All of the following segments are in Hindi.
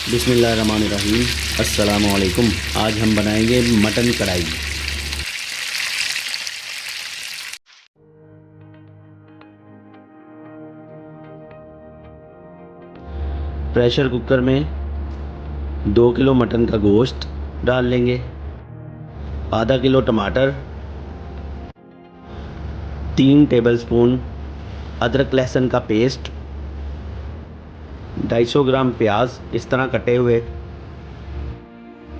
बिस्मिल्लाहिर्रहमानिर्रहीम। अस्सलामु अलैकुम। आज हम बनाएंगे मटन कढ़ाई। प्रेशर कुकर में 2 किलो मटन का गोश्त डाल लेंगे, आधा किलो टमाटर, 3 टेबलस्पून अदरक लहसुन का पेस्ट, 250 ग्राम प्याज इस तरह कटे हुए,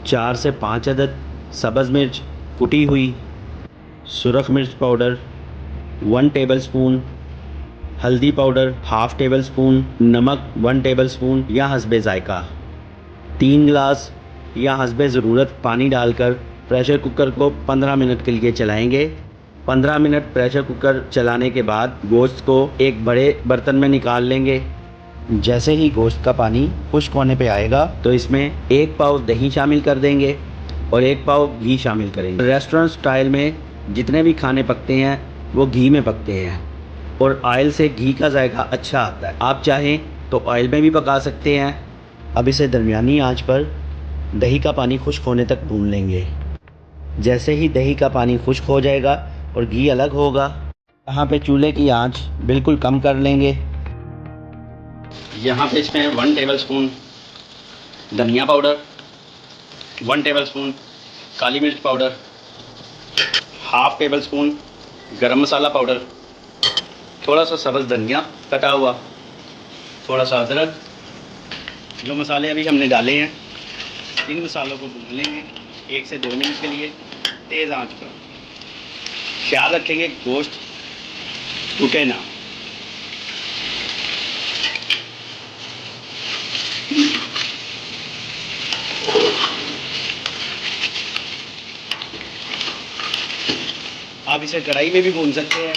4 से 5 अदद सब्ज़ मिर्च कुटी हुई, सुरख मिर्च पाउडर 1 टेबलस्पून, हल्दी पाउडर हाफ़ टेबल स्पून, नमक 1 टेबल स्पून या हस्बे ज़ायका, 3 गिलास या हस्बे ज़रूरत पानी डालकर प्रेशर कुकर को 15 मिनट के लिए चलाएंगे। 15 मिनट प्रेशर कुकर चलाने के बाद गोश्त को एक बड़े बर्तन में निकाल लेंगे। जैसे ही गोश्त का पानी खुश्क होने पे आएगा तो इसमें 1 पाव दही शामिल कर देंगे और 1 पाव घी शामिल करेंगे। रेस्टोरेंट स्टाइल में जितने भी खाने पकते हैं वो घी में पकते हैं और ऑयल से घी का जायका अच्छा आता है। आप चाहें तो ऑयल में भी पका सकते हैं। अब इसे दरमियानी आंच पर दही का पानी खुश्क होने तक भून लेंगे। जैसे ही दही का पानी खुश्क हो जाएगा और घी अलग होगा, यहाँ पे चूल्हे की आंच बिल्कुल कम कर लेंगे। यहाँ पे इसमें 1 टेबलस्पून धनिया पाउडर, 1 टेबलस्पून काली मिर्च पाउडर, हाफ़ टेबल स्पून गरम मसाला पाउडर, थोड़ा सा सब्ज़ धनिया कटा हुआ, थोड़ा सा अदरक। जो मसाले अभी हमने डाले हैं इन मसालों को भून लेंगे 1 से 2 मिनट के लिए तेज़ आंच पर। ख्याल रखेंगे गोश्त टूटे ना। आप इसे कढ़ाई में भी भून सकते हैं।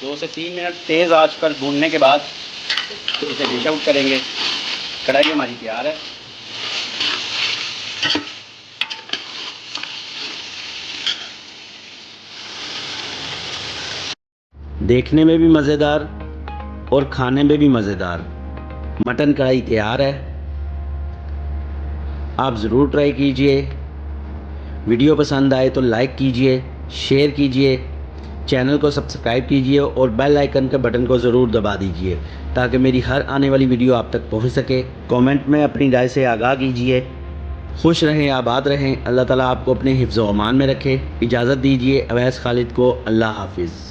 दो से 3 मिनट तेज़ आंच पर भूनने के बाद तो इसे डिश आउट करेंगे। कढ़ाई हमारी तैयार है। देखने में भी मज़ेदार और खाने में भी मज़ेदार मटन कढ़ाई तैयार है। आप ज़रूर ट्राई कीजिए। वीडियो पसंद आए तो लाइक कीजिए, शेयर कीजिए, चैनल को सब्सक्राइब कीजिए और बेल आइकन के बटन को ज़रूर दबा दीजिए ताकि मेरी हर आने वाली वीडियो आप तक पहुंच सके। कमेंट में अपनी राय से आगाह कीजिए। खुश रहें, आबाद रहें। अल्लाह ताला आपको अपने हिफ्ज़ व अमान में रखे। इजाज़त दीजिए। अवैस खालिद को। अल्लाह हाफिज़।